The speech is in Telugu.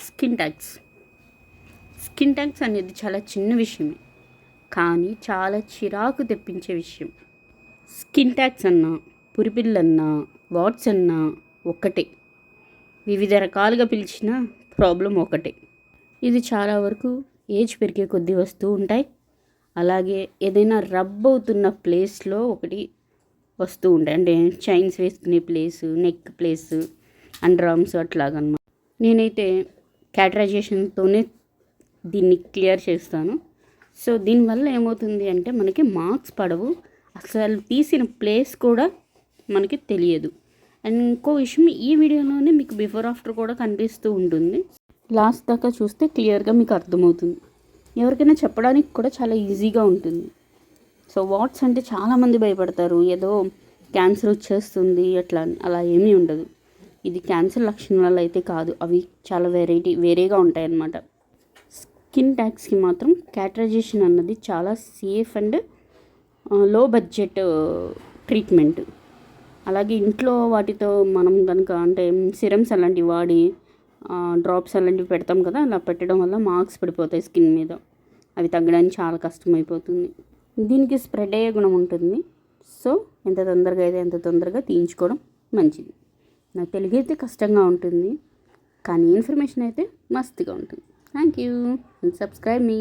స్కిన్ ట్యాక్స్ అనేది చాలా చిన్న విషయమే, కానీ చాలా చిరాకు తెప్పించే విషయం. స్కిన్ ట్యాక్స్ అన్నా, పురిపిల్లన్నా, వాట్స్ అన్నా ఒక్కటే. వివిధ రకాలుగా పిలిచిన ప్రాబ్లం ఒకటే. ఇది చాలా వరకు ఏజ్ పెరిగే కొద్దీ వస్తూ ఉంటాయి. అలాగే ఏదైనా రబ్ అవుతున్న ప్లేస్లో ఒకటి వస్తూ ఉంటాయి. అంటే చైన్స్ వేసుకునే place, neck place, under arms అట్లాగనమాట. నేనైతే క్యాటరైజేషన్తోనే దీన్ని క్లియర్ చేస్తాను. సో దీనివల్ల ఏమవుతుంది అంటే మనకి మార్క్స్ పడవు, అసలు తీసిన ప్లేస్ కూడా మనకి తెలియదు. అండ్ ఇంకో విషయం, ఈ వీడియోలోనే మీకు బిఫోర్ ఆఫ్టర్ కూడా కనిపిస్తూ ఉంటుంది. లాస్ట్ దాకా చూస్తే క్లియర్గా మీకు అర్థమవుతుంది. ఎవరికైనా చెప్పడానికి కూడా చాలా ఈజీగా ఉంటుంది. సో వాట్స్ అంటే చాలామంది భయపడతారు, ఏదో క్యాన్సర్ వచ్చేస్తుంది అట్లా. అలా ఏమీ ఉండదు. ఇది క్యాన్సర్ లక్షణాలు అయితే కాదు, అవి చాలా వేరేగా ఉంటాయన్నమాట. స్కిన్ ట్యాక్స్కి మాత్రం క్యాటరైజేషన్ అన్నది చాలా సేఫ్ అండ్ లో బడ్జెట్ ట్రీట్మెంట్. అలాగే ఇంట్లో వాటితో మనం కనుక అంటే సిరమ్స్ అలాంటివి వాడి డ్రాప్స్ అలాంటివి పెడతాం కదా, అలా పెట్టడం వల్ల మార్క్స్ పడిపోతాయి స్కిన్ మీద. అవి తగ్గడానికి చాలా కష్టమైపోతుంది. దీనికి స్ప్రెడ్ అయ్యే గుణం ఉంటుంది. సో ఎంత తొందరగా అయితే అంత తొందరగా తీయించుకోవడం మంచిది. నాకు తెలుగు అయితే కష్టంగా ఉంటుంది, కానీ ఇన్ఫర్మేషన్ అయితే మస్తుగా ఉంటుంది. Thank you. Subscribe me.